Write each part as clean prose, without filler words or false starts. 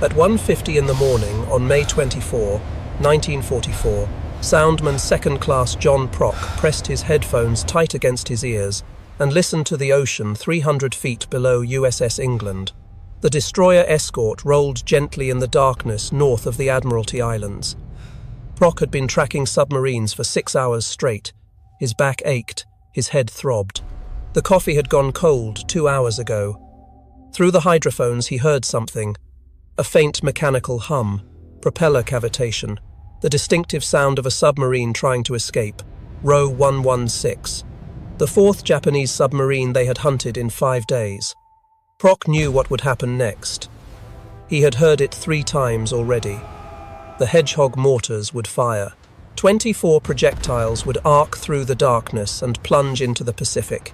At 1:50 in the morning on May 24, 1944, Soundman Second Class John Prock pressed his headphones tight against his ears and listened to the ocean 300 feet below USS England. The destroyer Escort rolled gently in the darkness north of the Admiralty Islands. Prock had been tracking submarines for 6 hours straight. His back ached, his head throbbed. The coffee had gone cold 2 hours ago. Through the hydrophones he heard something. A faint mechanical hum, propeller cavitation, the distinctive sound of a submarine trying to escape. Row 116. The fourth Japanese submarine they had hunted in 5 days. Prock knew what would happen next. He had heard it 3 times already. The Hedgehog mortars would fire. 24 projectiles would arc through the darkness and plunge into the Pacific.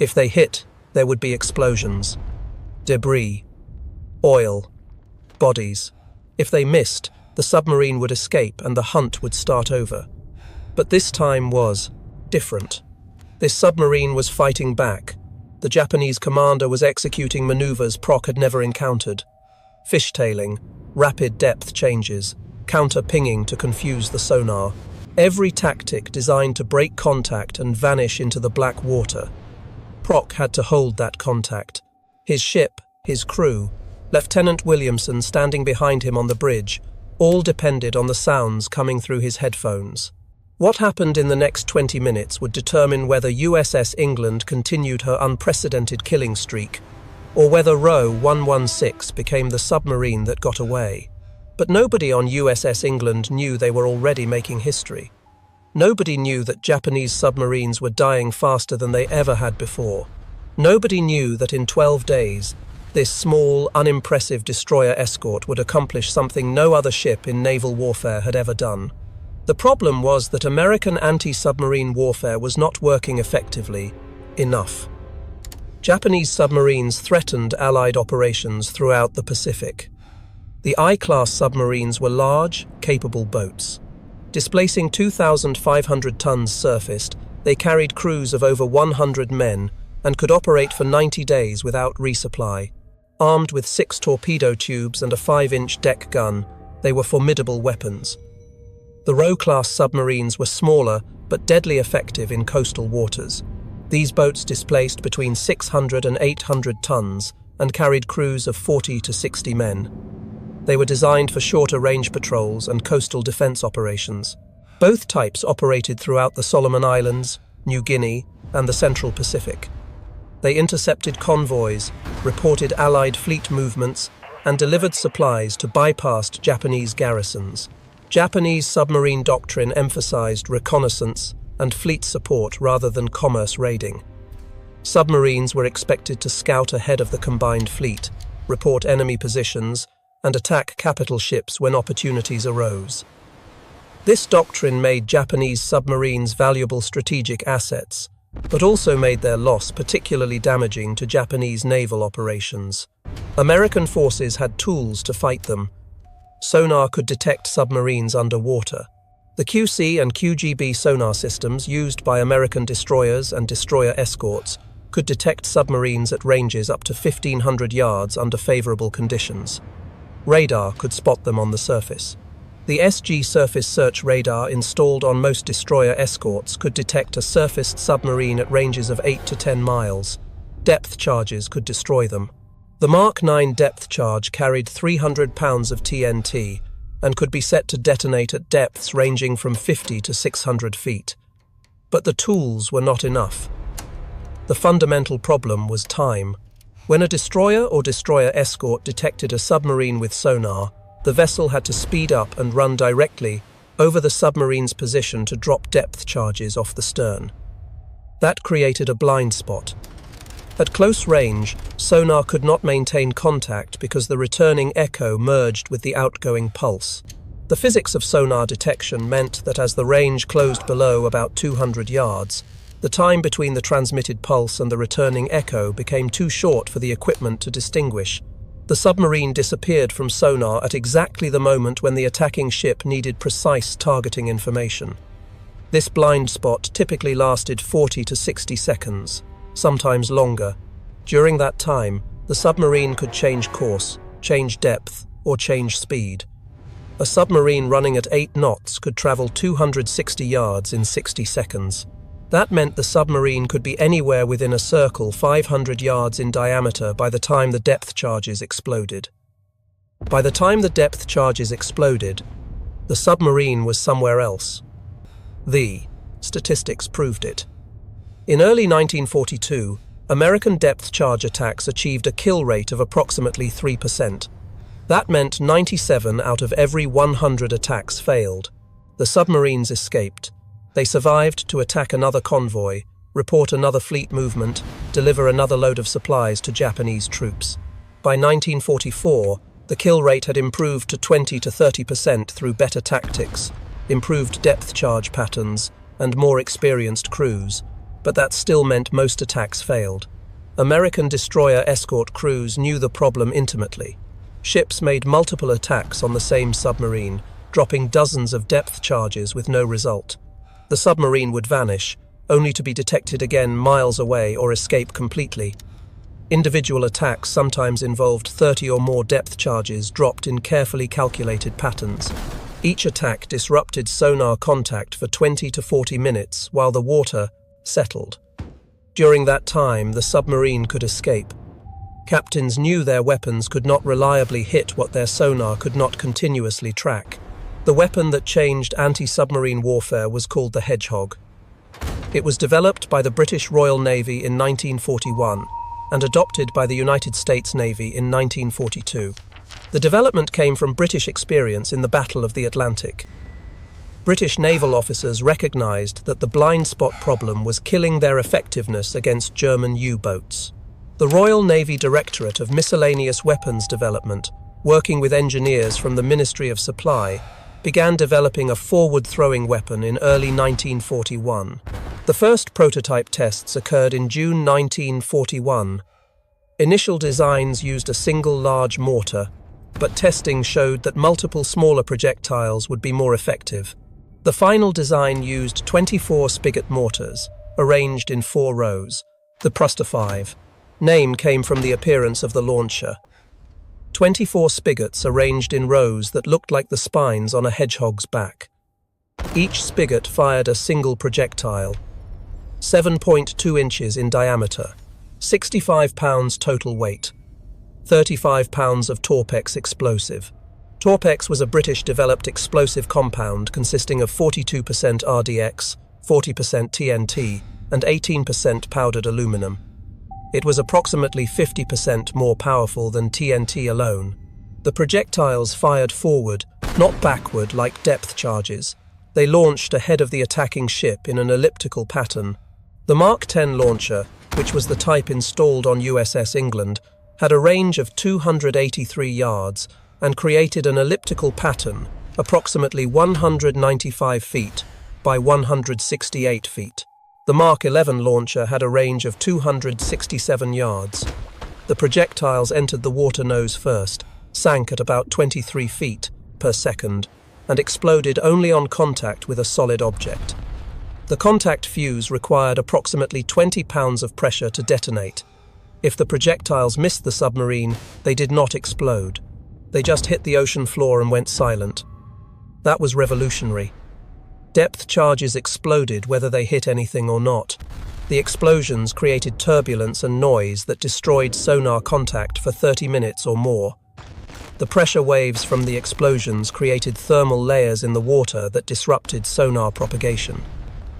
If they hit, there would be explosions. Debris. Oil. Bodies. If they missed, the submarine would escape and the hunt would start over. But this time was different. This submarine was fighting back. The Japanese commander was executing maneuvers Prock had never encountered. Fishtailing, rapid depth changes, counter-pinging to confuse the sonar. Every tactic designed to break contact and vanish into the black water. Prock had to hold that contact. His ship, his crew, Lieutenant Williamson standing behind him on the bridge, all depended on the sounds coming through his headphones. What happened in the next 20 minutes would determine whether USS England continued her unprecedented killing streak, or whether Row 116 became the submarine that got away. But nobody on USS England knew they were already making history. Nobody knew that Japanese submarines were dying faster than they ever had before. Nobody knew that in 12 days, this small, unimpressive destroyer escort would accomplish something no other ship in naval warfare had ever done. The problem was that American anti-submarine warfare was not working effectively enough. Japanese submarines threatened Allied operations throughout the Pacific. The I-class submarines were large, capable boats. Displacing 2,500 tons surfaced, they carried crews of over 100 men and could operate for 90 days without resupply. Armed with 6 torpedo tubes and a 5-inch deck gun, they were formidable weapons. The Row-class submarines were smaller but deadly effective in coastal waters. These boats displaced between 600 and 800 tons and carried crews of 40 to 60 men. They were designed for shorter range patrols and coastal defense operations. Both types operated throughout the Solomon Islands, New Guinea, and the Central Pacific. They intercepted convoys, reported Allied fleet movements, and delivered supplies to bypassed Japanese garrisons. Japanese submarine doctrine emphasized reconnaissance and fleet support rather than commerce raiding. Submarines were expected to scout ahead of the combined fleet, report enemy positions, and attack capital ships when opportunities arose. This doctrine made Japanese submarines valuable strategic assets, but also made their loss particularly damaging to Japanese naval operations. American forces had tools to fight them. Sonar could detect submarines underwater. The QC and QGB sonar systems used by American destroyers and destroyer escorts could detect submarines at ranges up to 1,500 yards under favorable conditions. Radar could spot them on the surface. The SG surface search radar installed on most destroyer escorts could detect a surfaced submarine at ranges of 8 to 10 miles. Depth charges could destroy them. The Mark 9 depth charge carried 300 pounds of TNT and could be set to detonate at depths ranging from 50 to 600 feet. But the tools were not enough. The fundamental problem was time. When a destroyer or destroyer escort detected a submarine with sonar, the vessel had to speed up and run directly over the submarine's position to drop depth charges off the stern. That created a blind spot. At close range, sonar could not maintain contact because the returning echo merged with the outgoing pulse. The physics of sonar detection meant that as the range closed below about 200 yards, the time between the transmitted pulse and the returning echo became too short for the equipment to distinguish. The submarine disappeared from sonar at exactly the moment when the attacking ship needed precise targeting information. This blind spot typically lasted 40 to 60 seconds. Sometimes longer. During that time, the submarine could change course, change depth, or change speed. A submarine running at 8 knots could travel 260 yards in 60 seconds. That meant the submarine could be anywhere within a circle 500 yards in diameter by the time the depth charges exploded. By the time the depth charges exploded, the submarine was somewhere else. The statistics proved it. In early 1942, American depth charge attacks achieved a kill rate of approximately 3%. That meant 97 out of every 100 attacks failed. The submarines escaped. They survived to attack another convoy, report another fleet movement, deliver another load of supplies to Japanese troops. By 1944, the kill rate had improved to 20 to 30% through better tactics, improved depth charge patterns, and more experienced crews, but that still meant most attacks failed. American Destroyer Escort crews knew the problem intimately. Ships made multiple attacks on the same submarine, dropping dozens of depth charges with no result. The submarine would vanish, only to be detected again miles away or escape completely. Individual attacks sometimes involved 30 or more depth charges dropped in carefully calculated patterns. Each attack disrupted sonar contact for 20 to 40 minutes while the water settled. During that time, the submarine could escape. Captains knew their weapons could not reliably hit what their sonar could not continuously track. The weapon that changed anti-submarine warfare was called the Hedgehog. It was developed by the British Royal Navy in 1941 and adopted by the United States Navy in 1942. The development came from British experience in the Battle of the Atlantic. British naval officers recognized that the blind spot problem was killing their effectiveness against German U-boats. The Royal Navy Directorate of Miscellaneous Weapons Development, working with engineers from the Ministry of Supply, began developing a forward-throwing weapon in early 1941. The first prototype tests occurred in June 1941. Initial designs used a single large mortar, but testing showed that multiple smaller projectiles would be more effective. The final design used 24 spigot mortars, arranged in 4 rows. The Pruster 5 name came from the appearance of the launcher. 24 spigots arranged in rows that looked like the spines on a hedgehog's back. Each spigot fired a single projectile, 7.2 inches in diameter, 65 pounds total weight, 35 pounds of Torpex explosive. Torpex was a British-developed explosive compound consisting of 42% RDX, 40% TNT, and 18% powdered aluminum. It was approximately 50% more powerful than TNT alone. The projectiles fired forward, not backward like depth charges. They launched ahead of the attacking ship in an elliptical pattern. The Mark X launcher, which was the type installed on USS England, had a range of 283 yards and created an elliptical pattern approximately 195 feet by 168 feet. The Mark XI launcher had a range of 267 yards. The projectiles entered the water nose first, sank at about 23 feet per second, and exploded only on contact with a solid object. The contact fuse required approximately 20 pounds of pressure to detonate. If the projectiles missed the submarine, they did not explode. They just hit the ocean floor and went silent. That was revolutionary. Depth charges exploded whether they hit anything or not. The explosions created turbulence and noise that destroyed sonar contact for 30 minutes or more. The pressure waves from the explosions created thermal layers in the water that disrupted sonar propagation.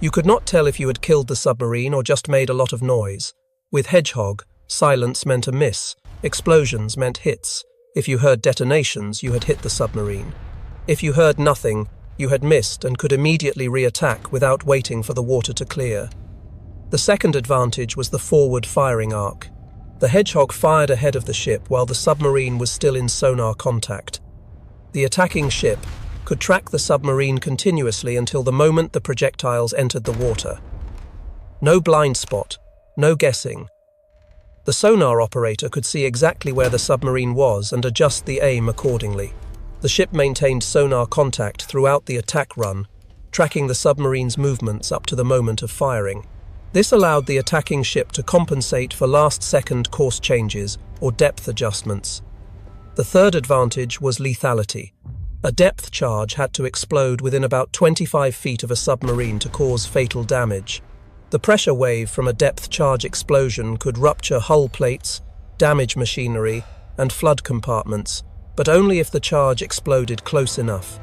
You could not tell if you had killed the submarine or just made a lot of noise. With Hedgehog, silence meant a miss, explosions meant hits. If you heard detonations, you had hit the submarine. If you heard nothing, you had missed and could immediately re-attack without waiting for the water to clear. The second advantage was the forward firing arc. The Hedgehog fired ahead of the ship while the submarine was still in sonar contact. The attacking ship could track the submarine continuously until the moment the projectiles entered the water. No blind spot, no guessing. The sonar operator could see exactly where the submarine was and adjust the aim accordingly. The ship maintained sonar contact throughout the attack run, tracking the submarine's movements up to the moment of firing. This allowed the attacking ship to compensate for last-second course changes or depth adjustments. The third advantage was lethality. A depth charge had to explode within about 25 feet of a submarine to cause fatal damage. The pressure wave from a depth charge explosion could rupture hull plates, damage machinery, and flood compartments, but only if the charge exploded close enough.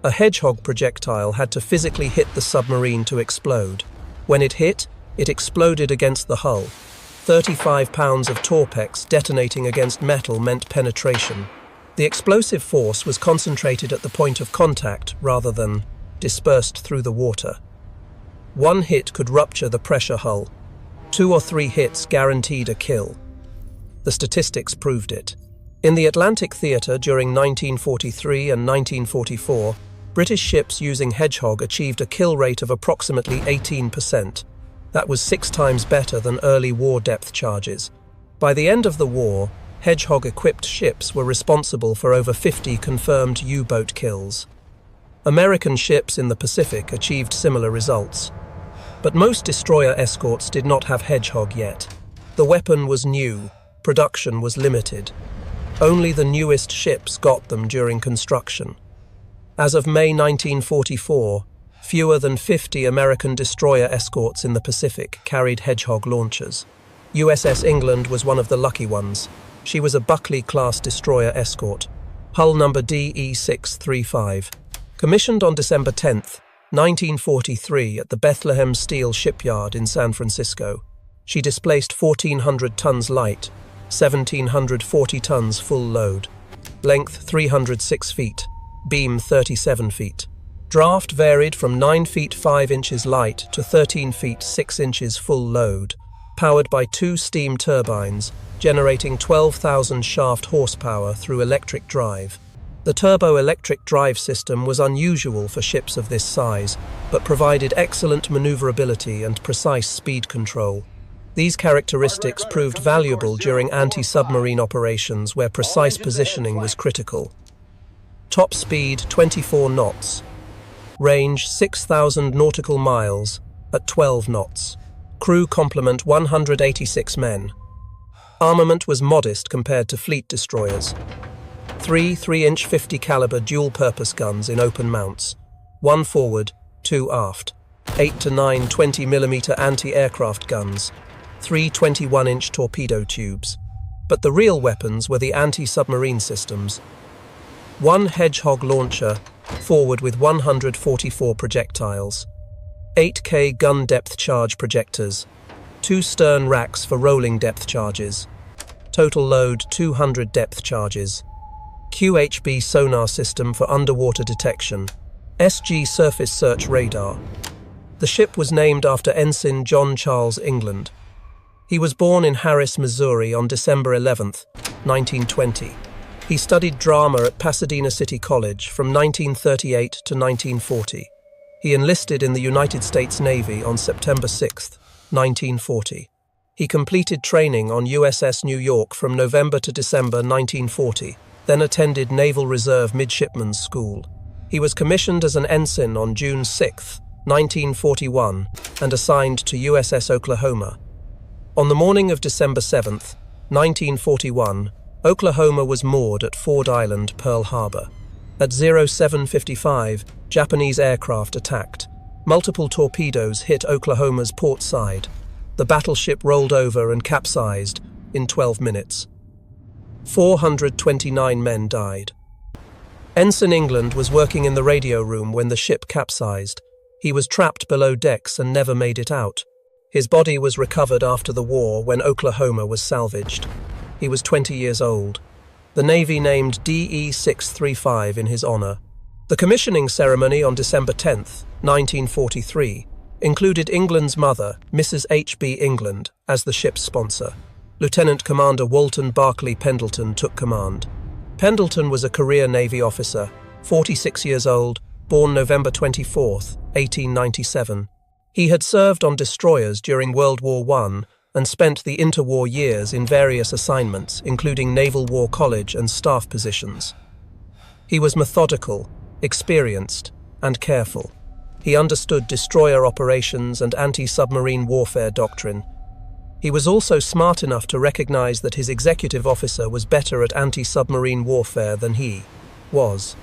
A Hedgehog projectile had to physically hit the submarine to explode. When it hit, it exploded against the hull. 35 pounds of Torpex detonating against metal meant penetration. The explosive force was concentrated at the point of contact rather than dispersed through the water. One hit could rupture the pressure hull. 2 or 3 hits guaranteed a kill. The statistics proved it. In the Atlantic theatre during 1943 and 1944, British ships using Hedgehog achieved a kill rate of approximately 18%. That was 6 times better than early war depth charges. By the end of the war, Hedgehog-equipped ships were responsible for over 50 confirmed U-boat kills. American ships in the Pacific achieved similar results. But most destroyer escorts did not have Hedgehog yet. The weapon was new, production was limited. Only the newest ships got them during construction. As of May 1944, fewer than 50 American destroyer escorts in the Pacific carried Hedgehog launchers. USS England was one of the lucky ones. She was a Buckley-class destroyer escort, hull number DE635. Commissioned on December 10, 1943 at the Bethlehem Steel Shipyard in San Francisco. She displaced 1,400 tons light, 1,740 tons full load. Length 306 feet, beam 37 feet. Draft varied from 9 feet 5 inches light to 13 feet 6 inches full load, powered by 2 steam turbines, generating 12,000 shaft horsepower through electric drive. The turbo-electric drive system was unusual for ships of this size, but provided excellent maneuverability and precise speed control. These characteristics proved valuable during anti-submarine operations where precise positioning was critical. Top speed 24 knots. Range 6,000 nautical miles at 12 knots. Crew complement 186 men. Armament was modest compared to fleet destroyers. 3 3-inch 50 caliber dual-purpose guns in open mounts. 1 forward, 2 aft. 8 to 9 20mm anti-aircraft guns. 3 21-inch torpedo tubes. But the real weapons were the anti-submarine systems. 1 Hedgehog launcher, forward with 144 projectiles. 8K gun depth charge projectors. 2 stern racks for rolling depth charges. Total load 200 depth charges. QHB sonar system for underwater detection. SG surface search radar. The ship was named after Ensign John Charles England. He was born in Harris, Missouri on December 11, 1920. He studied drama at Pasadena City College from 1938 to 1940. He enlisted in the United States Navy on September 6, 1940. He completed training on USS New York from November to December 1940, then attended Naval Reserve Midshipmen's School. He was commissioned as an ensign on June 6, 1941, and assigned to USS Oklahoma. On the morning of December 7, 1941, Oklahoma was moored at Ford Island, Pearl Harbor. At 07:55, Japanese aircraft attacked. Multiple torpedoes hit Oklahoma's port side. The battleship rolled over and capsized in 12 minutes. 429 men died. Ensign England was working in the radio room when the ship capsized. He was trapped below decks and never made it out. His body was recovered after the war when Oklahoma was salvaged. He was 20 years old. The Navy named DE635 in his honor. The commissioning ceremony on December 10, 1943, included England's mother, Mrs. H.B. England, as the ship's sponsor. Lieutenant Commander Walton Barclay Pendleton took command. Pendleton was a career Navy officer, 46 years old, born November 24, 1897. He had served on destroyers during World War I and spent the interwar years in various assignments, including Naval War College and staff positions. He was methodical, experienced, and careful. He understood destroyer operations and anti-submarine warfare doctrine. He was also smart enough to recognize that his executive officer was better at anti-submarine warfare than he was.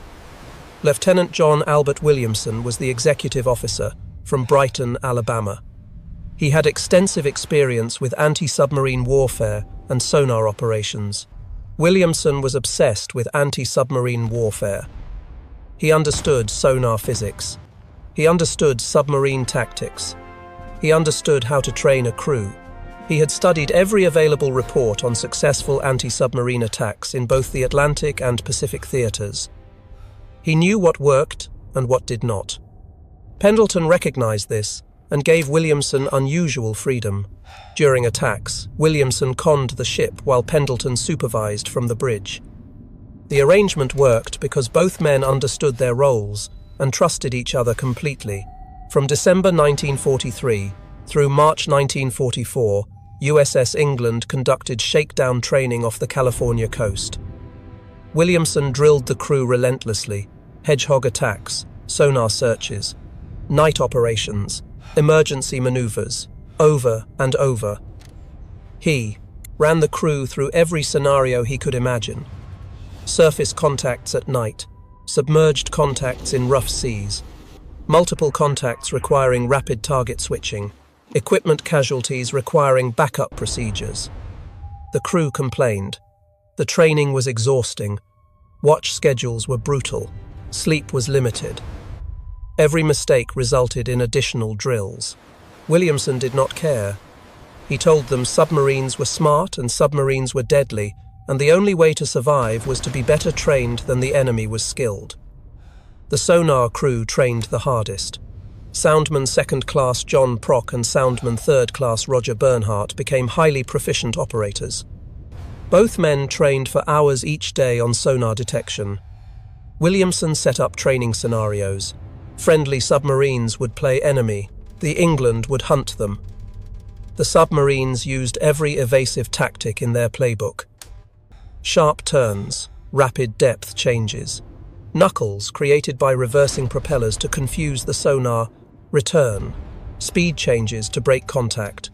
Lieutenant John Albert Williamson was the executive officer from Brighton, Alabama. He had extensive experience with anti-submarine warfare and sonar operations. Williamson was obsessed with anti-submarine warfare. He understood sonar physics. He understood submarine tactics. He understood how to train a crew. He had studied every available report on successful anti-submarine attacks in both the Atlantic and Pacific theaters. He knew what worked and what did not. Pendleton recognized this and gave Williamson unusual freedom. During attacks, Williamson conned the ship while Pendleton supervised from the bridge. The arrangement worked because both men understood their roles and trusted each other completely. From December 1943 through March 1944, USS England conducted shakedown training off the California coast. Williamson drilled the crew relentlessly: hedgehog attacks, sonar searches, night operations, emergency maneuvers, over and over. He ran the crew through every scenario he could imagine: surface contacts at night, submerged contacts in rough seas, multiple contacts requiring rapid target switching, equipment casualties requiring backup procedures. The crew complained. The training was exhausting. Watch schedules were brutal. Sleep was limited. Every mistake resulted in additional drills. Williamson did not care. He told them submarines were smart and submarines were deadly, and the only way to survive was to be better trained than the enemy was skilled. The sonar crew trained the hardest. Soundman Second Class John Prock and Soundman Third Class Roger Bernhardt became highly proficient operators. Both men trained for hours each day on sonar detection. Williamson set up training scenarios. Friendly submarines would play enemy. The England would hunt them. The submarines used every evasive tactic in their playbook: sharp turns, rapid depth changes, knuckles created by reversing propellers to confuse the sonar, return, speed changes to break contact.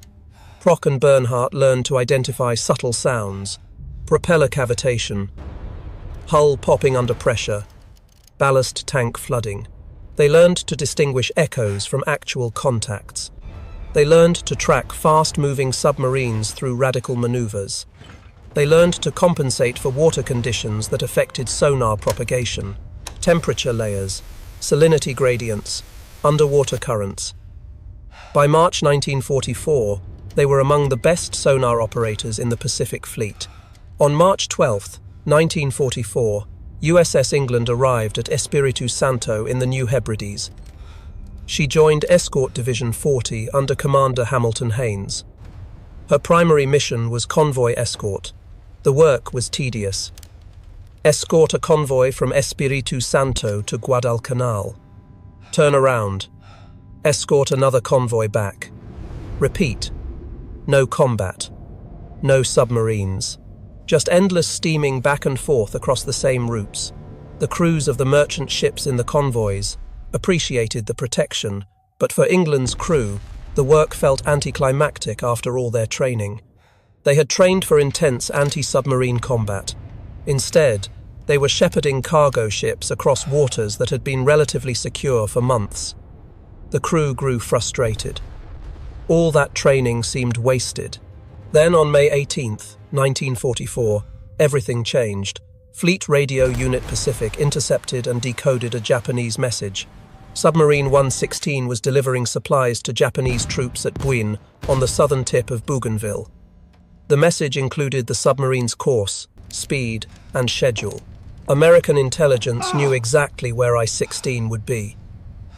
Prock and Bernhardt learned to identify subtle sounds: propeller cavitation, hull popping under pressure, ballast tank flooding. They learned to distinguish echoes from actual contacts. They learned to track fast-moving submarines through radical maneuvers. They learned to compensate for water conditions that affected sonar propagation: temperature layers, salinity gradients, underwater currents. By March 1944, they were among the best sonar operators in the Pacific Fleet. On March 12, 1944, USS England arrived at Espiritu Santo in the New Hebrides. She joined Escort Division 40 under Commander Hamilton Haynes. Her primary mission was convoy escort. The work was tedious. Escort a convoy from Espiritu Santo to Guadalcanal. Turn around. Escort another convoy back. Repeat. No combat. No submarines. Just endless steaming back and forth across the same routes. The crews of the merchant ships in the convoys appreciated the protection, but for England's crew, the work felt anticlimactic after all their training. They had trained for intense anti-submarine combat. Instead, they were shepherding cargo ships across waters that had been relatively secure for months. The crew grew frustrated. All that training seemed wasted. Then on May 18, 1944, everything changed. Fleet Radio Unit Pacific intercepted and decoded a Japanese message. Submarine 116 was delivering supplies to Japanese troops at Buin on the southern tip of Bougainville. The message included the submarine's course, speed, and schedule. American intelligence knew exactly where I-16 would be.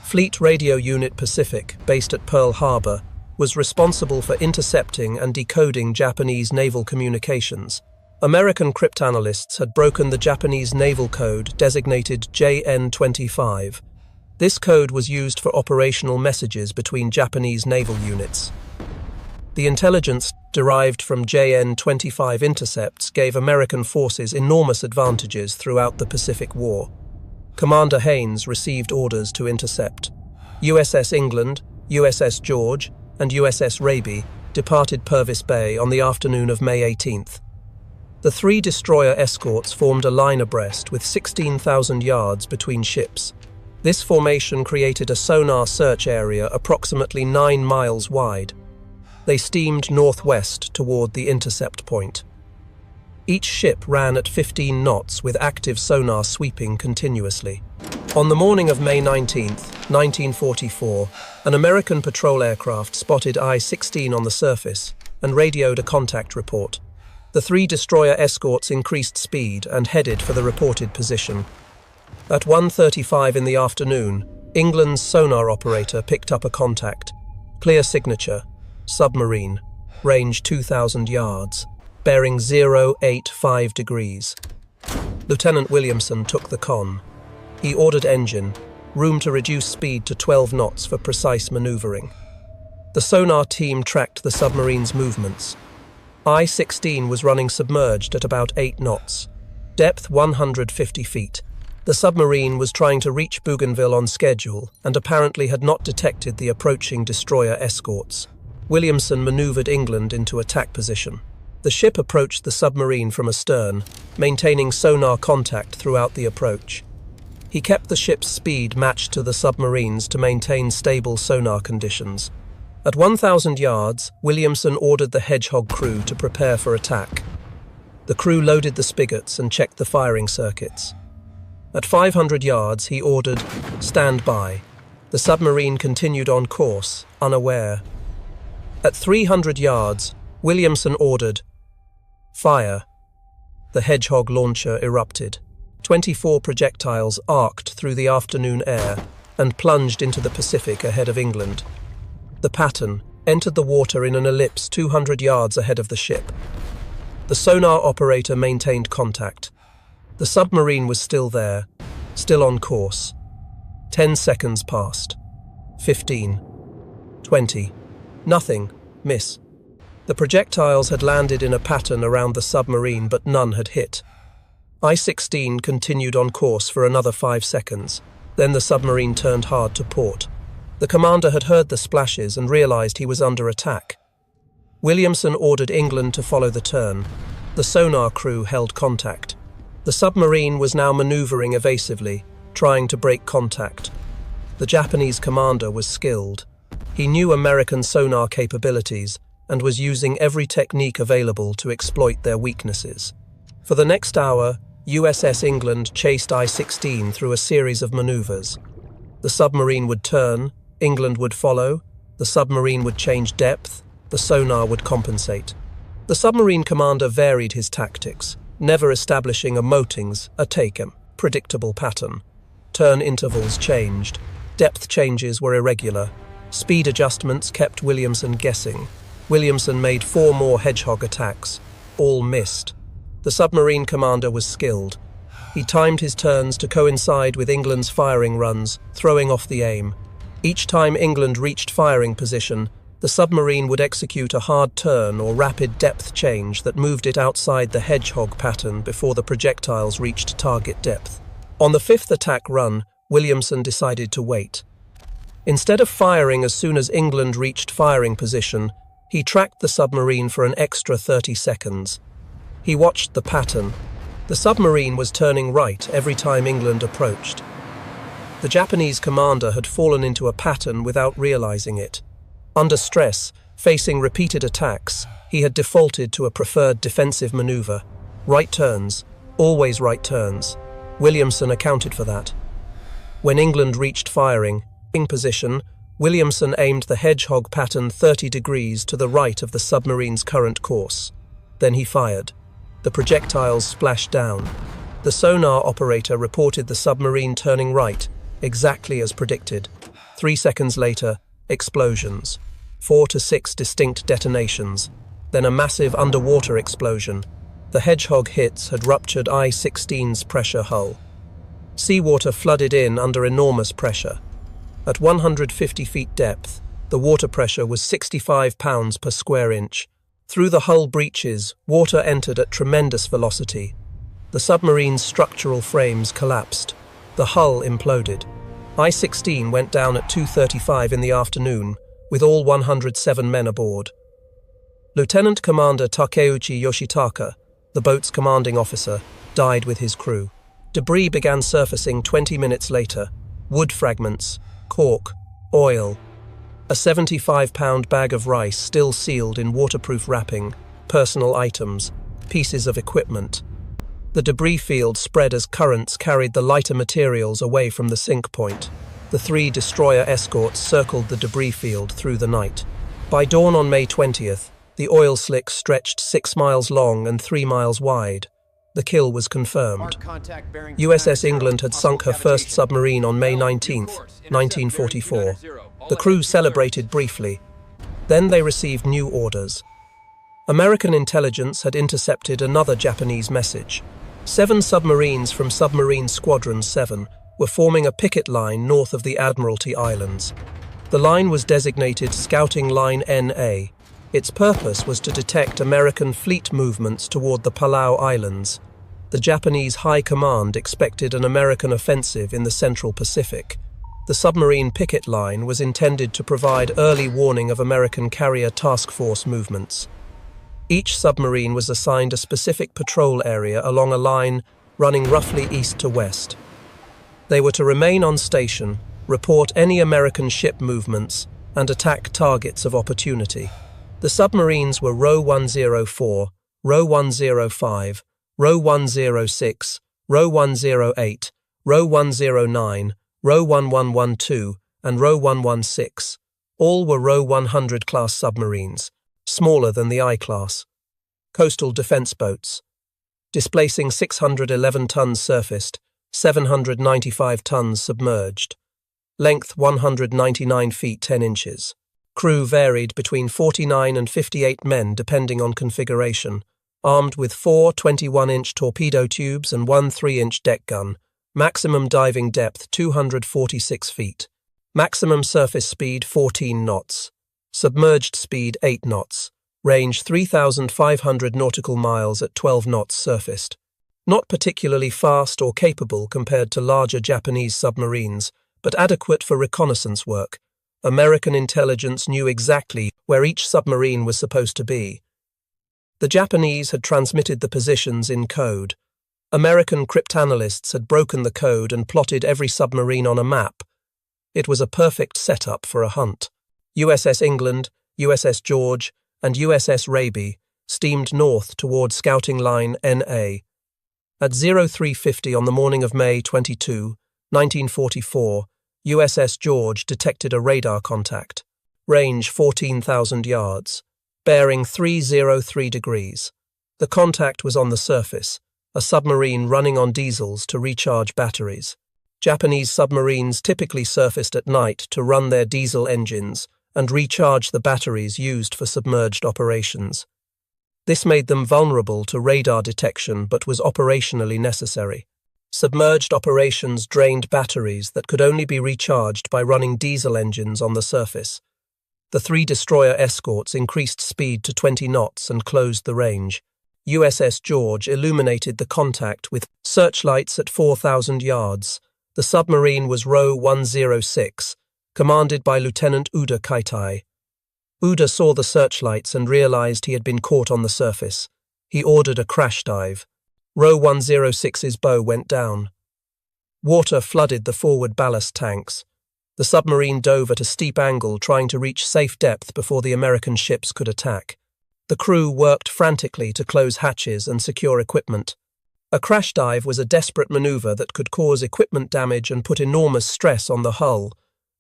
Fleet Radio Unit Pacific, based at Pearl Harbor, was responsible for intercepting and decoding Japanese naval communications. American cryptanalysts had broken the Japanese naval code designated JN-25. This code was used for operational messages between Japanese naval units. The intelligence derived from JN-25 intercepts gave American forces enormous advantages throughout the Pacific War. Commander Haynes received orders to intercept. USS England, USS George, and USS Raby departed Purvis Bay on the afternoon of May 18th. The 3 destroyer escorts formed a line abreast with 16,000 yards between ships. This formation created a sonar search area approximately 9 miles wide. They steamed northwest toward the intercept point. Each ship ran at 15 knots with active sonar sweeping continuously. On the morning of May 19, 1944, an American patrol aircraft spotted I-16 on the surface and radioed a contact report. The 3 destroyer escorts increased speed and headed for the reported position. At 1:35 in the afternoon, England's sonar operator picked up a contact. Clear signature, submarine, range 2,000 yards, bearing 085 degrees. Lieutenant Williamson took the con. He ordered engine, room to reduce speed to 12 knots for precise maneuvering. The sonar team tracked the submarine's movements. I-16 was running submerged at about 8 knots, depth 150 feet. The submarine was trying to reach Bougainville on schedule and apparently had not detected the approaching destroyer escorts. Williamson maneuvered England into attack position. The ship approached the submarine from astern, maintaining sonar contact throughout the approach. He kept the ship's speed matched to the submarine's to maintain stable sonar conditions. At 1,000 yards, Williamson ordered the Hedgehog crew to prepare for attack. The crew loaded the spigots and checked the firing circuits. At 500 yards, he ordered, "Stand by." The submarine continued on course, unaware. At 300 yards, Williamson ordered, "Fire." The Hedgehog launcher erupted. 24 projectiles arced through the afternoon air and plunged into the Pacific ahead of England. The pattern entered the water in an ellipse 200 yards ahead of the ship. The sonar operator maintained contact. The submarine was still there, still on course. 10 seconds passed. 15. 20. Nothing. Miss. The projectiles had landed in a pattern around the submarine, but none had hit. I-16 continued on course for another 5 seconds. Then the submarine turned hard to port. The commander had heard the splashes and realized he was under attack. Williamson ordered England to follow the turn. The sonar crew held contact. The submarine was now maneuvering evasively, trying to break contact. The Japanese commander was skilled. He knew American sonar capabilities and was using every technique available to exploit their weaknesses. For the next hour, USS England chased I-16 through a series of maneuvers. The submarine would turn, England would follow, the submarine would change depth, the sonar would compensate. The submarine commander varied his tactics, never establishing a motings, a take-em, predictable pattern. Turn intervals changed. Depth changes were irregular. Speed adjustments kept Williamson guessing. Williamson made 4 more Hedgehog attacks. All missed. The submarine commander was skilled. He timed his turns to coincide with England's firing runs, throwing off the aim. Each time England reached firing position, the submarine would execute a hard turn or rapid depth change that moved it outside the Hedgehog pattern before the projectiles reached target depth. On the 5th attack run, Williamson decided to wait. Instead of firing as soon as England reached firing position, he tracked the submarine for an extra 30 seconds. He watched the pattern. The submarine was turning right every time England approached. The Japanese commander had fallen into a pattern without realizing it. Under stress, facing repeated attacks, he had defaulted to a preferred defensive maneuver. Right turns, always right turns. Williamson accounted for that. When England reached firing position, Williamson aimed the Hedgehog pattern 30 degrees to the right of the submarine's current course. Then he fired. The projectiles splashed down. The sonar operator reported the submarine turning right, exactly as predicted. 3 seconds later, explosions. 4 to 6 distinct detonations. Then a massive underwater explosion. The Hedgehog hits had ruptured I-16's pressure hull. Seawater flooded in under enormous pressure. At 150 feet depth, the water pressure was 65 pounds per square inch. Through the hull breaches, water entered at tremendous velocity. The submarine's structural frames collapsed. The hull imploded. I-16 went down at 2:35 in the afternoon, with all 107 men aboard. Lieutenant Commander Takeuchi Yoshitaka, the boat's commanding officer, died with his crew. Debris began surfacing 20 minutes later. Wood fragments, cork, oil, a 75-pound bag of rice still sealed in waterproof wrapping, personal items, pieces of equipment. The debris field spread as currents carried the lighter materials away from the sink point. The 3 destroyer escorts circled the debris field through the night. By dawn on May 20th, the oil slicks stretched 6 miles long and 3 miles wide. The kill was confirmed. USS England had sunk her first submarine on May 19, 1944. The crew celebrated briefly. Then they received new orders. American intelligence had intercepted another Japanese message. 7 submarines from Submarine Squadron 7 were forming a picket line north of the Admiralty Islands. The line was designated Scouting Line NA. Its purpose was to detect American fleet movements toward the Palau Islands. The Japanese High Command expected an American offensive in the Central Pacific. The submarine picket line was intended to provide early warning of American carrier task force movements. Each submarine was assigned a specific patrol area along a line running roughly east to west. They were to remain on station, report any American ship movements, and attack targets of opportunity. The submarines were Row 104, Row 105, Row 106, Row 108, Row 109, Row 1112, and Row 116. All were Row 100 class submarines, smaller than the I-class. Coastal defense boats. Displacing 611 tons surfaced, 795 tons submerged. Length 199 feet 10 inches. Crew varied between 49 and 58 men depending on configuration, armed with 4 21-inch torpedo tubes and 1 3-inch deck gun. Maximum diving depth 246 feet. Maximum surface speed 14 knots. Submerged speed 8 knots. Range 3,500 nautical miles at 12 knots surfaced. Not particularly fast or capable compared to larger Japanese submarines, but adequate for reconnaissance work. American intelligence knew exactly where each submarine was supposed to be. The Japanese had transmitted the positions in code. American cryptanalysts had broken the code and plotted every submarine on a map. It was a perfect setup for a hunt. USS England, USS George, and USS Raby steamed north toward Scouting Line NA. At 0350 on the morning of May 22, 1944, USS George detected a radar contact. Range 14,000 yards. Bearing 303 degrees. The contact was on the surface, a submarine running on diesels to recharge batteries. Japanese submarines typically surfaced at night to run their diesel engines and recharge the batteries used for submerged operations. This made them vulnerable to radar detection but was operationally necessary. Submerged operations drained batteries that could only be recharged by running diesel engines on the surface. The 3 destroyer escorts increased speed to 20 knots and closed the range. USS George illuminated the contact with searchlights at 4,000 yards. The submarine was Row 106, commanded by Lieutenant Uda Kaitai. Uda saw the searchlights and realized he had been caught on the surface. He ordered a crash dive. Row 106's bow went down. Water flooded the forward ballast tanks. The submarine dove at a steep angle, trying to reach safe depth before the American ships could attack. The crew worked frantically to close hatches and secure equipment. A crash dive was a desperate maneuver that could cause equipment damage and put enormous stress on the hull,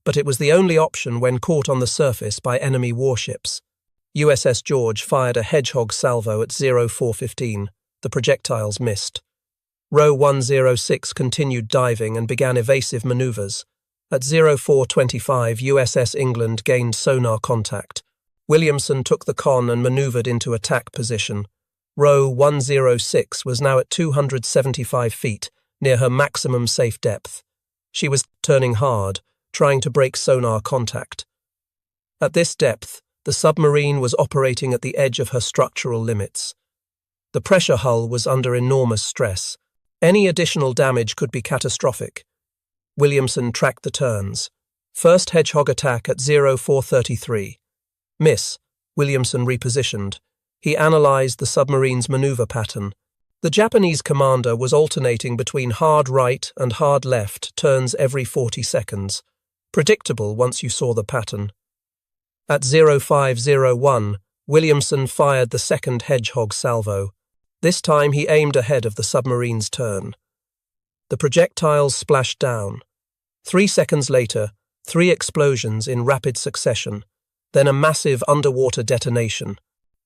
but it was the only option when caught on the surface by enemy warships. USS George fired a Hedgehog salvo at 0415. The projectiles missed. Row 106 continued diving and began evasive maneuvers. At 0425, USS England gained sonar contact. Williamson took the con and maneuvered into attack position. Row 106 was now at 275 feet, near her maximum safe depth. She was turning hard, trying to break sonar contact. At this depth, the submarine was operating at the edge of her structural limits. The pressure hull was under enormous stress. Any additional damage could be catastrophic. Williamson tracked the turns. First Hedgehog attack at 0433. Miss. Williamson repositioned. He analyzed the submarine's maneuver pattern. The Japanese commander was alternating between hard right and hard left turns every 40 seconds. Predictable once you saw the pattern. At 0501, Williamson fired the second Hedgehog salvo. This time he aimed ahead of the submarine's turn. The projectiles splashed down. 3 seconds later, 3 explosions in rapid succession, then a massive underwater detonation.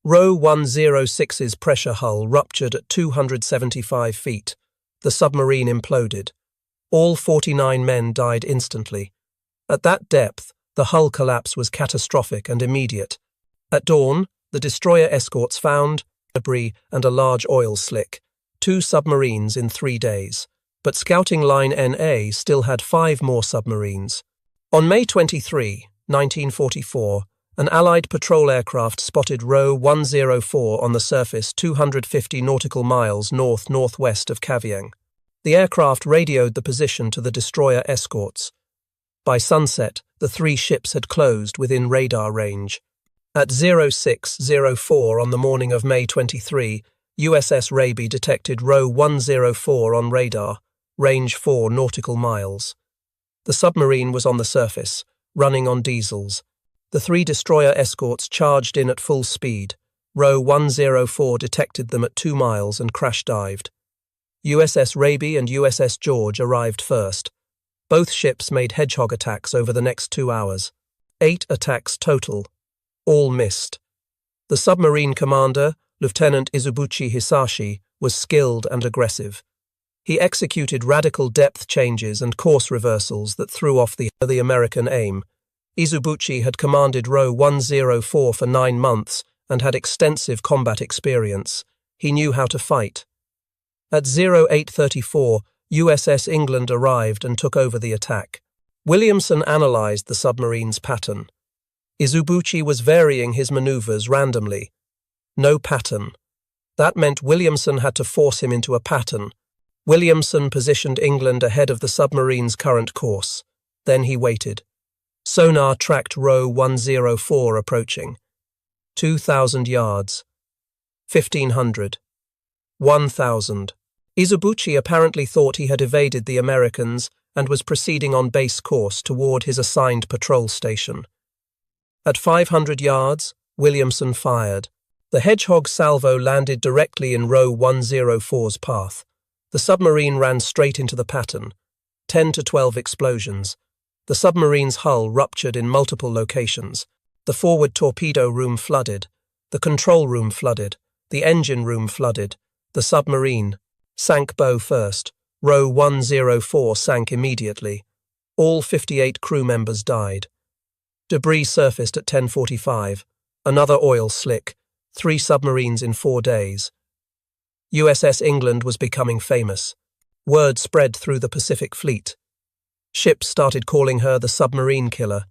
Row 106's pressure hull ruptured at 275 feet. The submarine imploded. All 49 men died instantly. At that depth, the hull collapse was catastrophic and immediate. At dawn, the destroyer escorts found debris and a large oil slick, 2 submarines in 3 days. But Scouting Line NA still had 5 more submarines. On May 23, 1944, an Allied patrol aircraft spotted Row 104 on the surface 250 nautical miles north-northwest of Kavieng. The aircraft radioed the position to the destroyer escorts. By sunset, the 3 ships had closed within radar range. At 0604 on the morning of May 23, USS Raby detected Row 104 on radar, range 4 nautical miles. The submarine was on the surface, running on diesels. The 3 destroyer escorts charged in at full speed. Row 104 detected them at 2 miles and crash-dived. USS Raby and USS George arrived first. Both ships made Hedgehog attacks over the next 2 hours. 8 attacks total. All missed. The submarine commander, Lieutenant Izubuchi Hisashi, was skilled and aggressive. He executed radical depth changes and course reversals that threw off the American aim. Izubuchi had commanded Row 104 for 9 months and had extensive combat experience. He knew how to fight. At 0834, USS England arrived and took over the attack. Williamson analyzed the submarine's pattern. Izubuchi was varying his maneuvers randomly. No pattern. That meant Williamson had to force him into a pattern. Williamson positioned England ahead of the submarine's current course. Then he waited. Sonar tracked Row 104 approaching. 2,000 yards. 1,500. 1,000. Izubuchi apparently thought he had evaded the Americans and was proceeding on base course toward his assigned patrol station. At 500 yards, Williamson fired. The Hedgehog salvo landed directly in Row 104's path. The submarine ran straight into the pattern. 10 to 12 explosions. The submarine's hull ruptured in multiple locations. The forward torpedo room flooded. The control room flooded. The engine room flooded. The submarine sank bow first. Row 104 sank immediately. All 58 crew members died. Debris surfaced at 10:45. Another oil slick. 3 submarines in 4 days. USS England was becoming famous. Word spread through the Pacific Fleet. Ships started calling her the submarine killer.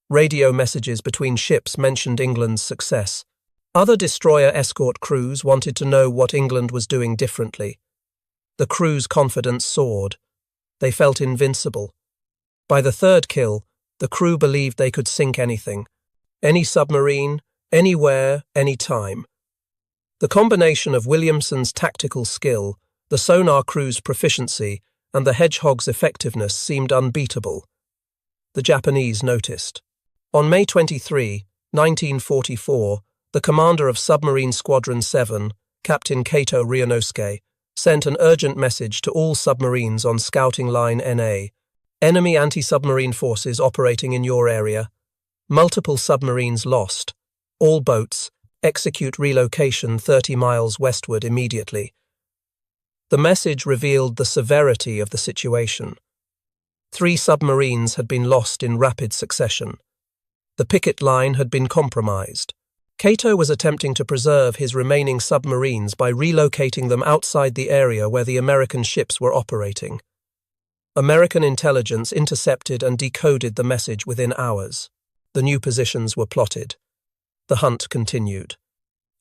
Radio messages between ships mentioned England's success. Other destroyer escort crews wanted to know what England was doing differently. The crew's confidence soared. They felt invincible. By the 3rd kill, the crew believed they could sink anything. Any submarine, anywhere, anytime. The combination of Williamson's tactical skill, the sonar crew's proficiency, and the Hedgehog's effectiveness seemed unbeatable. The Japanese noticed. On May 23, 1944, the commander of Submarine Squadron 7, Captain Kato Ryunosuke, sent an urgent message to all submarines on Scouting Line NA. Enemy anti-submarine forces operating in your area. Multiple submarines lost. All boats, execute relocation 30 miles westward immediately. The message revealed the severity of the situation. 3 submarines had been lost in rapid succession. The picket line had been compromised. Kato was attempting to preserve his remaining submarines by relocating them outside the area where the American ships were operating. American intelligence intercepted and decoded the message within hours. The new positions were plotted. The hunt continued.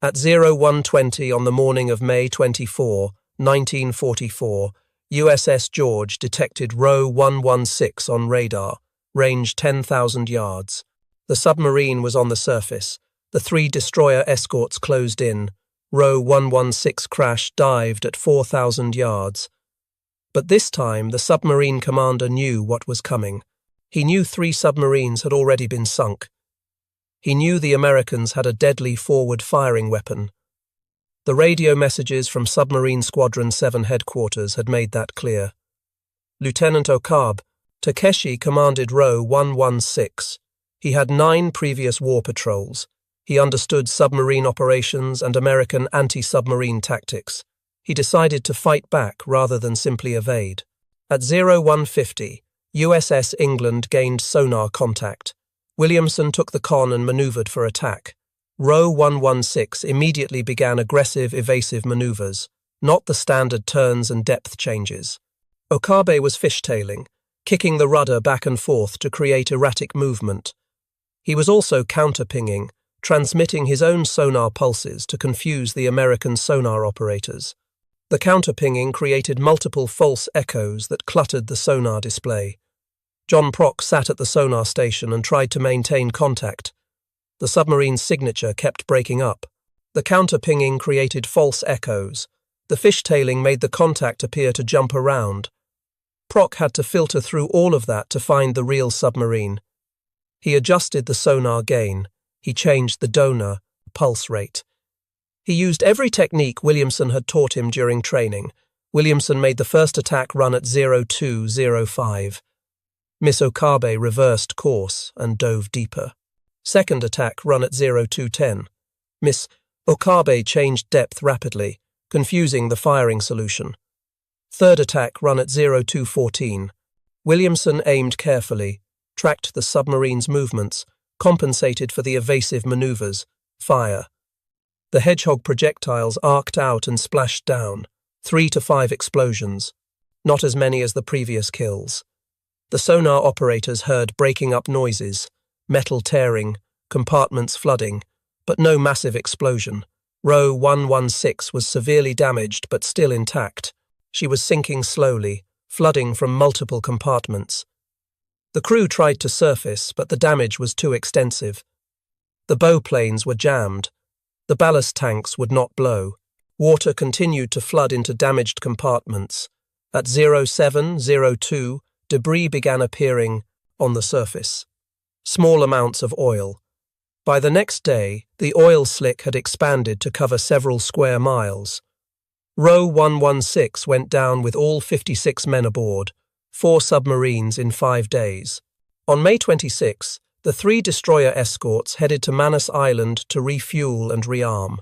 At 0120 on the morning of May 24, 1944, USS George detected Row 116 on radar, range 10,000 yards. The submarine was on the surface, The 3 destroyer escorts closed in. Row 116 crash dived at 4,000 yards. But this time, the submarine commander knew what was coming. He knew 3 submarines had already been sunk. He knew the Americans had a deadly forward-firing weapon. The radio messages from Submarine Squadron 7 headquarters had made that clear. Lieutenant Okabe, Takeshi commanded Row 116. He had 9 previous war patrols. He understood submarine operations and American anti-submarine tactics. He decided to fight back rather than simply evade. At 0150, USS England gained sonar contact. Williamson took the con and maneuvered for attack. Row 116 immediately began aggressive evasive maneuvers, not the standard turns and depth changes. Okabe was fishtailing, kicking the rudder back and forth to create erratic movement. He was also counter-pinging, transmitting his own sonar pulses to confuse the American sonar operators. The counter-pinging created multiple false echoes that cluttered the sonar display. John Prock sat at the sonar station and tried to maintain contact. The submarine's signature kept breaking up. The counter-pinging created false echoes. The fishtailing made the contact appear to jump around. Prock had to filter through all of that to find the real submarine. He adjusted the sonar gain. He changed the donor pulse rate. He used every technique Williamson had taught him during training. Williamson made the first attack run at 0205. Miss Okabe reversed course and dove deeper. Second attack run at 0210. Miss Okabe changed depth rapidly, confusing the firing solution. Third attack run at 0214. Williamson aimed carefully, tracked the submarine's movements, compensated for the evasive maneuvers. Fire. The Hedgehog projectiles arced out and splashed down. 3 to 5 explosions. Not as many as the previous kills. The sonar operators heard breaking up noises, metal tearing, compartments flooding, but no massive explosion. Row 116 was severely damaged but still intact. She was sinking slowly, flooding from multiple compartments. The crew tried to surface, but the damage was too extensive. The bow planes were jammed. The ballast tanks would not blow. Water continued to flood into damaged compartments. At 0702, debris began appearing on the surface. Small amounts of oil. By the next day, the oil slick had expanded to cover several square miles. Row 116 went down with all 56 men aboard, 4 submarines in 5 days. On May 26, the 3 destroyer escorts headed to Manus Island to refuel and rearm.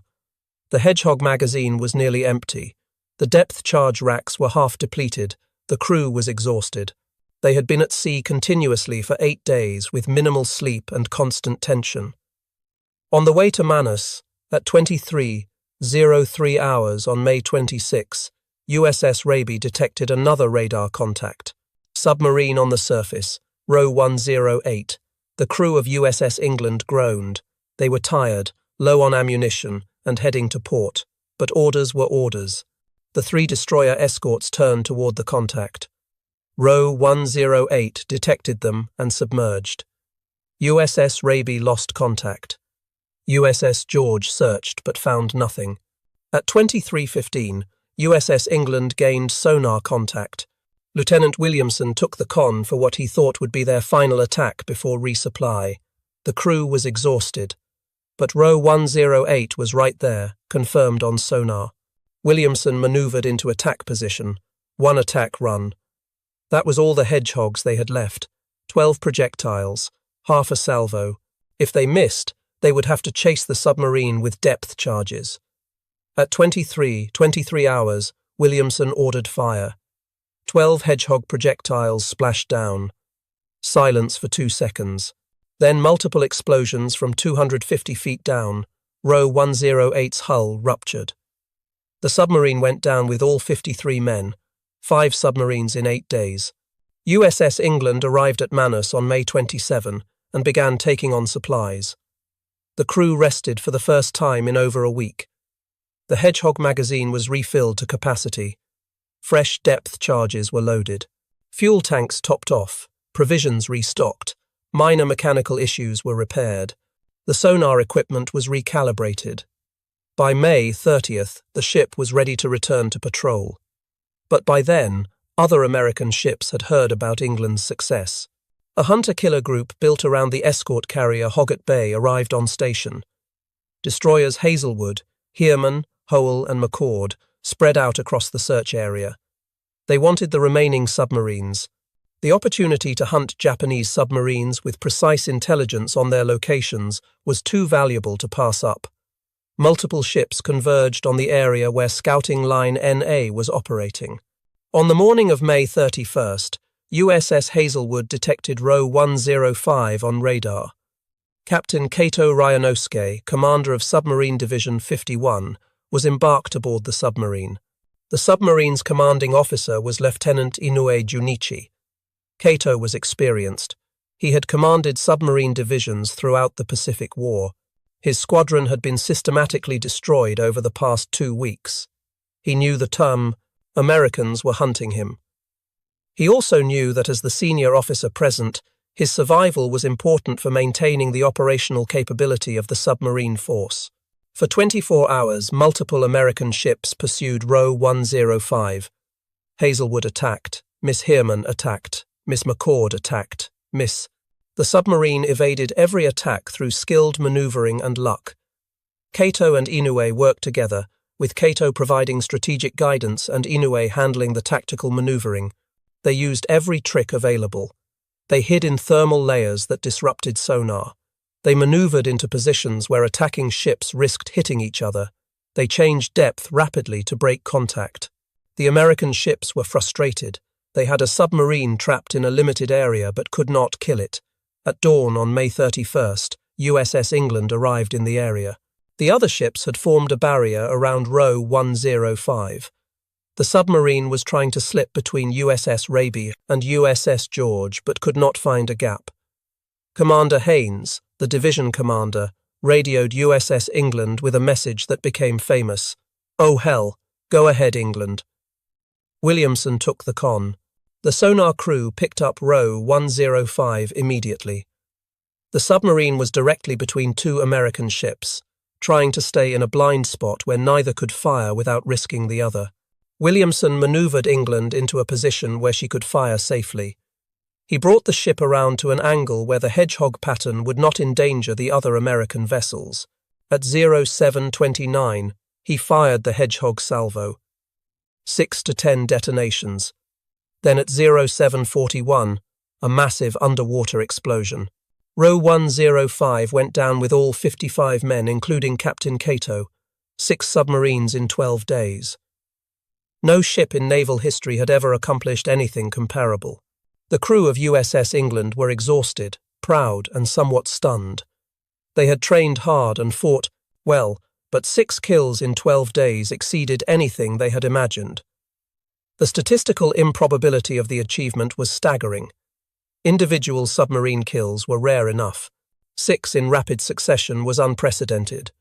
The Hedgehog magazine was nearly empty. The depth charge racks were half depleted. The crew was exhausted. They had been at sea continuously for 8 days with minimal sleep and constant tension. On the way to Manus, at 23:03 hours on May 26, USS Raby detected another radar contact. Submarine on the surface, row 108. The crew of USS England groaned. They were tired, low on ammunition, and heading to port. But orders were orders. The 3 destroyer escorts turned toward the contact. Row 108 detected them and submerged. USS Raby lost contact. USS George searched but found nothing. At 23:15, USS England gained sonar contact. Lieutenant Williamson took the con for what he thought would be their final attack before resupply. The crew was exhausted. But row 108 was right there, confirmed on sonar. Williamson maneuvered into attack position. 1 attack run. That was all the Hedgehogs they had left. 12 projectiles, half a salvo. If they missed, they would have to chase the submarine with depth charges. At 23 hours, Williamson ordered fire. 12 Hedgehog projectiles splashed down. Silence for 2 seconds. Then multiple explosions from 250 feet down. Row 108's hull ruptured. The submarine went down with all 53 men. 5 submarines in 8 days. USS England arrived at Manus on May 27 and began taking on supplies. The crew rested for the first time in over a week. The Hedgehog magazine was refilled to capacity. Fresh depth charges were loaded. Fuel tanks topped off, provisions restocked, minor mechanical issues were repaired. The sonar equipment was recalibrated. By May 30th, the ship was ready to return to patrol. But by then, other American ships had heard about England's success. A hunter-killer group built around the escort carrier Hoggett Bay arrived on station. Destroyers Hazelwood, Heerman, Howell and McCord spread out across the search area. They wanted the remaining submarines. The opportunity to hunt Japanese submarines with precise intelligence on their locations was too valuable to pass up. Multiple ships converged on the area where Scouting Line NA was operating. On the morning of May 31st, USS Hazelwood detected Row 105 on radar. Captain Kato Ryanosuke, commander of Submarine Division 51, was embarked aboard the submarine. The submarine's commanding officer was Lieutenant Inoue Junichi. Kato was experienced. He had commanded submarine divisions throughout the Pacific War. His squadron had been systematically destroyed over the past 2 weeks. He knew the term, Americans were hunting him. He also knew that as the senior officer present, his survival was important for maintaining the operational capability of the submarine force. For 24 hours, multiple American ships pursued Row 105. Hazelwood attacked, Miss Heerman attacked, Miss McCord attacked, Miss. The submarine evaded every attack through skilled maneuvering and luck. Kato and Inoue worked together, with Kato providing strategic guidance and Inoue handling the tactical maneuvering. They used every trick available. They hid in thermal layers that disrupted sonar. They maneuvered into positions where attacking ships risked hitting each other. They changed depth rapidly to break contact. The American ships were frustrated. They had a submarine trapped in a limited area but could not kill it. At dawn on May 31st, USS England arrived in the area. The other ships had formed a barrier around Row 105. The submarine was trying to slip between USS Raby and USS George but could not find a gap. Commander Haynes, the division commander, radioed USS England with a message that became famous. "Oh hell, go ahead, England." Williamson took the con. The sonar crew picked up Row 105 immediately. The submarine was directly between 2 American ships, trying to stay in a blind spot where neither could fire without risking the other. Williamson maneuvered England into a position where she could fire safely. He brought the ship around to an angle where the Hedgehog pattern would not endanger the other American vessels. At 0729, he fired the Hedgehog salvo. 6 to 10 detonations. Then at 0741, a massive underwater explosion. Row 105 went down with all 55 men, including Captain Kato, 6 submarines in 12 days. No ship in naval history had ever accomplished anything comparable. The crew of USS England were exhausted, proud, and somewhat stunned. They had trained hard and fought well, but 6 kills in 12 days exceeded anything they had imagined. The statistical improbability of the achievement was staggering. Individual submarine kills were rare enough. 6 in rapid succession was unprecedented.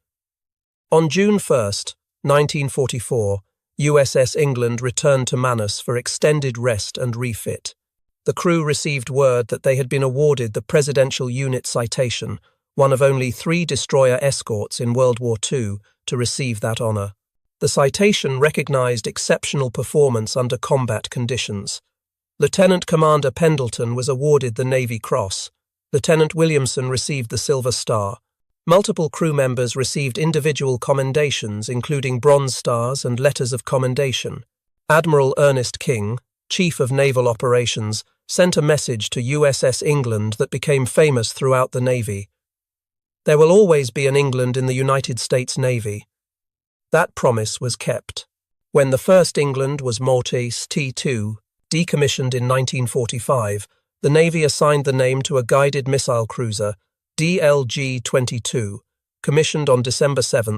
On June 1st, 1944, USS England returned to Manus for extended rest and refit. The crew received word that they had been awarded the Presidential Unit Citation, one of only 3 destroyer escorts in World War II to receive that honor. The citation recognized exceptional performance under combat conditions. Lieutenant Commander Pendleton was awarded the Navy Cross. Lieutenant Williamson received the Silver Star. Multiple crew members received individual commendations, including Bronze Stars and Letters of Commendation. Admiral Ernest King, Chief of Naval Operations, sent a message to USS England that became famous throughout the Navy. There will always be an England in the United States Navy. That promise was kept. When the first England was Maltese T2, decommissioned in 1945, the Navy assigned the name to a guided missile cruiser, DLG-22, commissioned on December 7,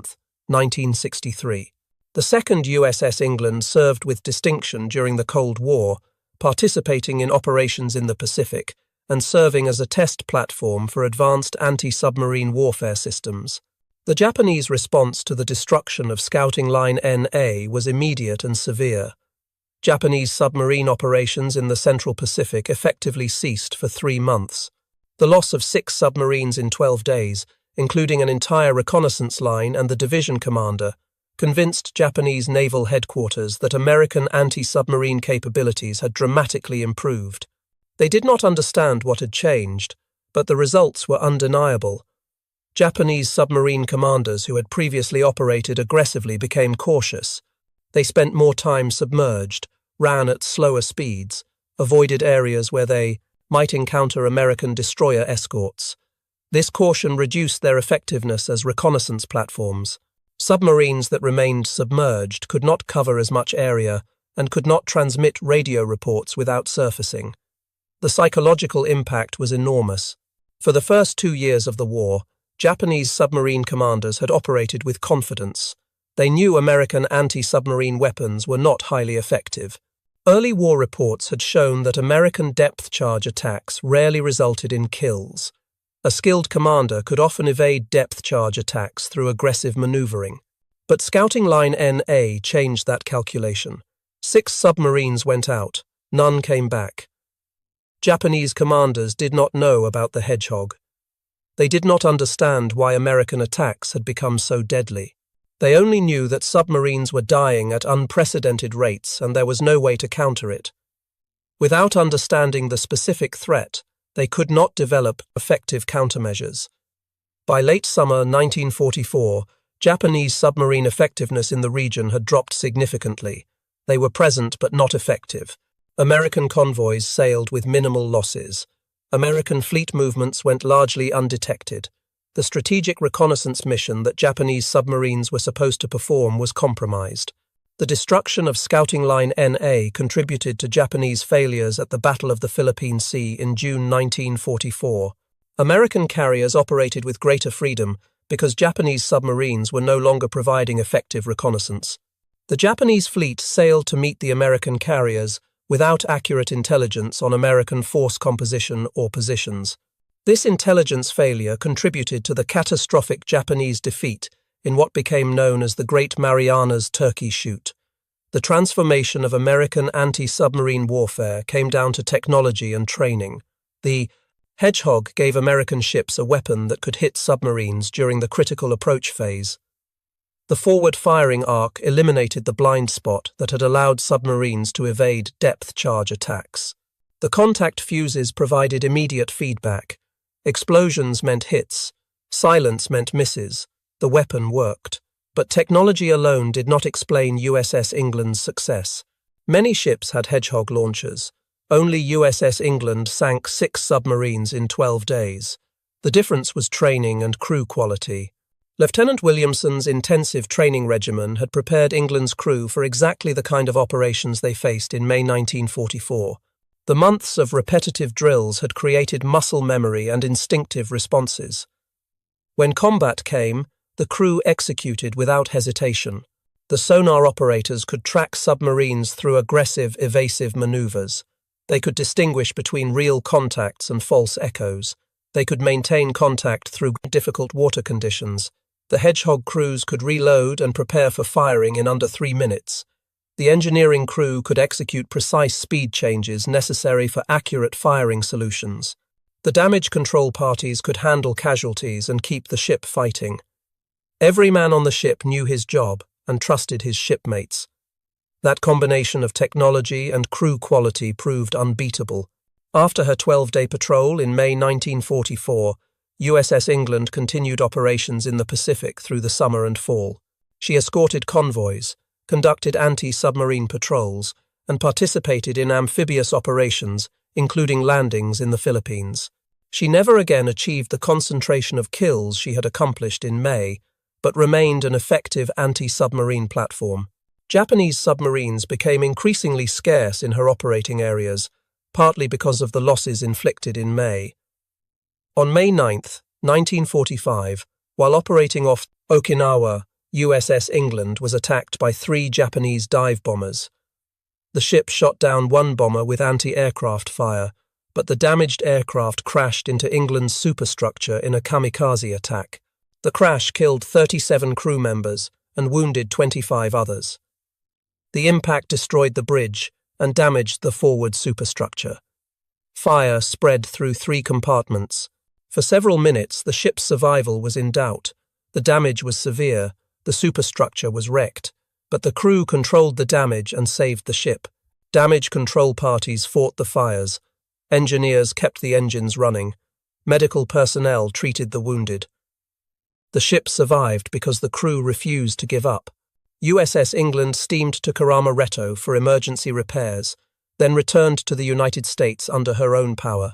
1963. The second USS England served with distinction during the Cold War, participating in operations in the Pacific and serving as a test platform for advanced anti-submarine warfare systems. The Japanese response to the destruction of Scouting Line NA was immediate and severe. Japanese submarine operations in the Central Pacific effectively ceased for 3 months. The loss of 6 submarines in 12 days including an entire reconnaissance line and the division commander, convinced Japanese naval headquarters that American anti-submarine capabilities had dramatically improved. They did not understand what had changed, but the results were undeniable. Japanese submarine commanders who had previously operated aggressively became cautious. They spent more time submerged, ran at slower speeds, avoided areas where they might encounter American destroyer escorts. This caution reduced their effectiveness as reconnaissance platforms. Submarines that remained submerged could not cover as much area and could not transmit radio reports without surfacing. The psychological impact was enormous. For the first 2 years of the war, Japanese submarine commanders had operated with confidence. They knew American anti-submarine weapons were not highly effective. Early war reports had shown that American depth charge attacks rarely resulted in kills. A skilled commander could often evade depth charge attacks through aggressive maneuvering. But Scouting Line NA changed that calculation. 6 submarines went out, none came back. Japanese commanders did not know about the Hedgehog. They did not understand why American attacks had become so deadly. They only knew that submarines were dying at unprecedented rates and there was no way to counter it. Without understanding the specific threat, they could not develop effective countermeasures. By late summer 1944, Japanese submarine effectiveness in the region had dropped significantly. They were present but not effective. American convoys sailed with minimal losses. American fleet movements went largely undetected. The strategic reconnaissance mission that Japanese submarines were supposed to perform was compromised. The destruction of Scouting Line NA contributed to Japanese failures at the Battle of the Philippine Sea in June 1944. American carriers operated with greater freedom because Japanese submarines were no longer providing effective reconnaissance. The Japanese fleet sailed to meet the American carriers without accurate intelligence on American force composition or positions. This intelligence failure contributed to the catastrophic Japanese defeat in what became known as the Great Marianas Turkey Shoot. The transformation of American anti-submarine warfare came down to technology and training. The Hedgehog gave American ships a weapon that could hit submarines during the critical approach phase. The forward firing arc eliminated the blind spot that had allowed submarines to evade depth charge attacks. The contact fuses provided immediate feedback. Explosions meant hits. Silence meant misses. The weapon worked. But technology alone did not explain USS England's success. Many ships had Hedgehog launchers. Only USS England sank 6 submarines in 12 days. The difference was training and crew quality. Lieutenant Williamson's intensive training regimen had prepared England's crew for exactly the kind of operations they faced in May 1944. The months of repetitive drills had created muscle memory and instinctive responses. When combat came, the crew executed without hesitation. The sonar operators could track submarines through aggressive, evasive maneuvers. They could distinguish between real contacts and false echoes. They could maintain contact through difficult water conditions. The Hedgehog crews could reload and prepare for firing in under 3 minutes. The engineering crew could execute precise speed changes necessary for accurate firing solutions. The damage control parties could handle casualties and keep the ship fighting. Every man on the ship knew his job and trusted his shipmates. That combination of technology and crew quality proved unbeatable. After her 12-day patrol in May 1944, USS England continued operations in the Pacific through the summer and fall. She escorted convoys, conducted anti-submarine patrols, and participated in amphibious operations, including landings in the Philippines. She never again achieved the concentration of kills she had accomplished in May, but remained an effective anti-submarine platform. Japanese submarines became increasingly scarce in her operating areas, partly because of the losses inflicted in May. On May 9, 1945, while operating off Okinawa, USS England was attacked by 3 Japanese dive bombers. The ship shot down 1 bomber with anti-aircraft fire, but the damaged aircraft crashed into England's superstructure in a kamikaze attack. The crash killed 37 crew members and wounded 25 others. The impact destroyed the bridge and damaged the forward superstructure. Fire spread through 3 compartments. For several minutes, the ship's survival was in doubt. The damage was severe, the superstructure was wrecked, but the crew controlled the damage and saved the ship. Damage control parties fought the fires. Engineers kept the engines running. Medical personnel treated the wounded. The ship survived because the crew refused to give up. USS England steamed to Kerama-Retto for emergency repairs, then returned to the United States under her own power.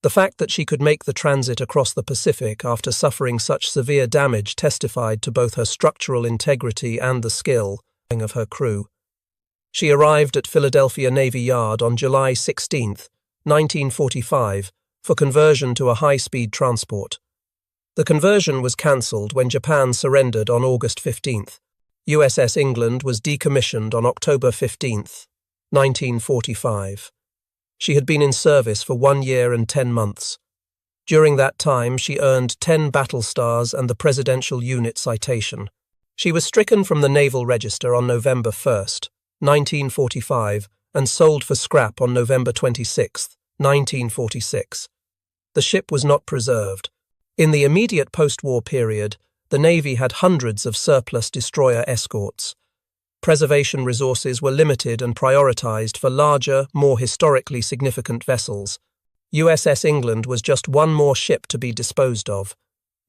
The fact that she could make the transit across the Pacific after suffering such severe damage testified to both her structural integrity and the skill of her crew. She arrived at Philadelphia Navy Yard on July 16, 1945, for conversion to a high-speed transport. The conversion was cancelled when Japan surrendered on August 15. USS England was decommissioned on October 15, 1945. She had been in service for 1 year and 10 months. During that time, she earned 10 battle stars and the Presidential Unit Citation. She was stricken from the Naval Register on November 1, 1945, and sold for scrap on November 26, 1946. The ship was not preserved. In the immediate post-war period, the Navy had hundreds of surplus destroyer escorts. Preservation resources were limited and prioritized for larger, more historically significant vessels. USS England was just one more ship to be disposed of.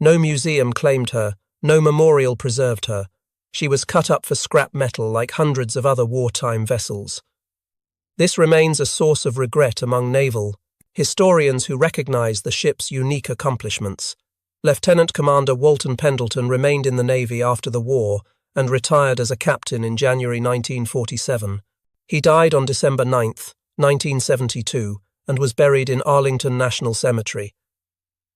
No museum claimed her, no memorial preserved her. She was cut up for scrap metal like hundreds of other wartime vessels. This remains a source of regret among naval historians who recognize the ship's unique accomplishments. Lieutenant Commander Walton Pendleton remained in the Navy after the war and retired as a captain in January 1947. He died on December 9, 1972, and was buried in Arlington National Cemetery.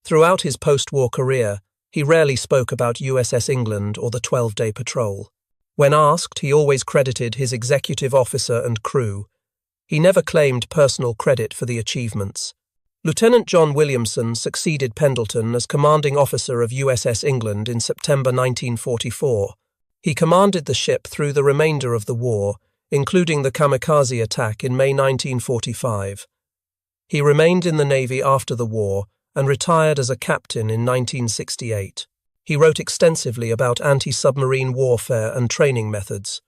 Throughout his post-war career, he rarely spoke about USS England or the 12-day patrol. When asked, he always credited his executive officer and crew. He never claimed personal credit for the achievements. Lieutenant John Williamson succeeded Pendleton as commanding officer of USS England in September 1944. He commanded the ship through the remainder of the war, including the kamikaze attack in May 1945. He remained in the Navy after the war and retired as a captain in 1968. He wrote extensively about anti-submarine warfare and training methods.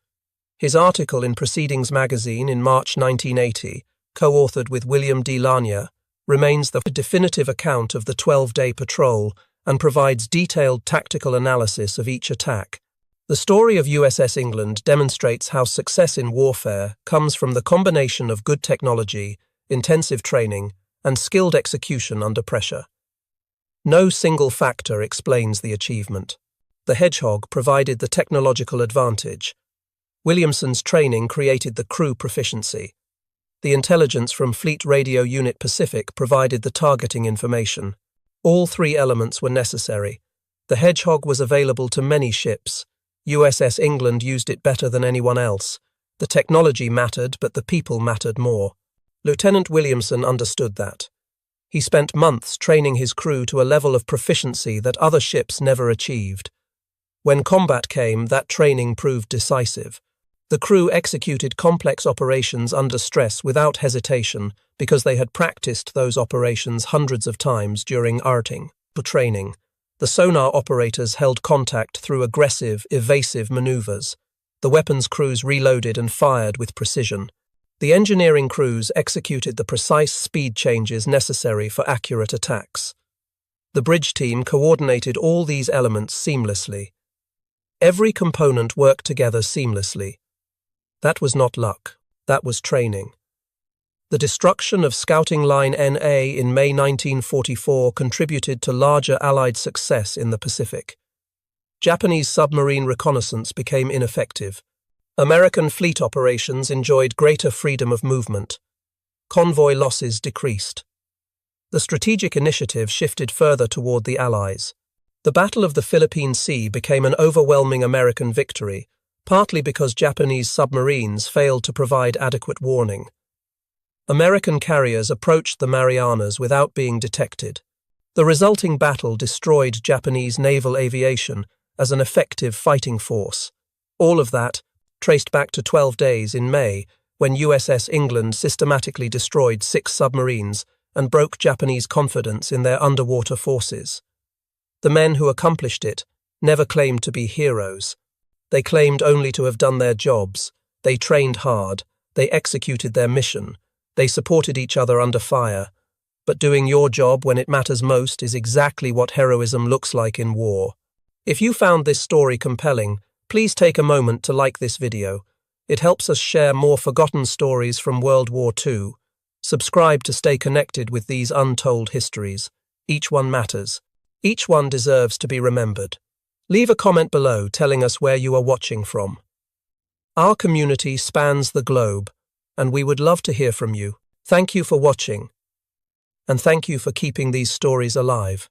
His article in Proceedings magazine in March 1980, co-authored with William D. Lanier, remains the definitive account of the 12-day patrol and provides detailed tactical analysis of each attack. The story of USS England demonstrates how success in warfare comes from the combination of good technology, intensive training, and skilled execution under pressure. No single factor explains the achievement. The Hedgehog provided the technological advantage. Williamson's training created the crew proficiency. The intelligence from Fleet Radio Unit Pacific provided the targeting information. All three elements were necessary. The Hedgehog was available to many ships. USS England used it better than anyone else. The technology mattered, but the people mattered more. Lieutenant Williamson understood that. He spent months training his crew to a level of proficiency that other ships never achieved. When combat came, that training proved decisive. The crew executed complex operations under stress without hesitation because they had practiced those operations hundreds of times during arting training. The sonar operators held contact through aggressive, evasive maneuvers. The weapons crews reloaded and fired with precision. The engineering crews executed the precise speed changes necessary for accurate attacks. The bridge team coordinated all these elements seamlessly. Every component worked together seamlessly. That was not luck. That was training. The destruction of Scouting Line NA in May 1944 contributed to larger Allied success in the Pacific. Japanese submarine reconnaissance became ineffective. American fleet operations enjoyed greater freedom of movement. Convoy losses decreased. The strategic initiative shifted further toward the Allies. The Battle of the Philippine Sea became an overwhelming American victory, partly because Japanese submarines failed to provide adequate warning. American carriers approached the Marianas without being detected. The resulting battle destroyed Japanese naval aviation as an effective fighting force. All of that traced back to 12 days in May, when USS England systematically destroyed 6 submarines and broke Japanese confidence in their underwater forces. The men who accomplished it never claimed to be heroes. They claimed only to have done their jobs. They trained hard. They executed their mission. They supported each other under fire. But doing your job when it matters most is exactly what heroism looks like in war. If you found this story compelling, please take a moment to like this video. It helps us share more forgotten stories from World War II. Subscribe to stay connected with these untold histories. Each one matters. Each one deserves to be remembered. Leave a comment below telling us where you are watching from. Our community spans the globe, and we would love to hear from you. Thank you for watching, and thank you for keeping these stories alive.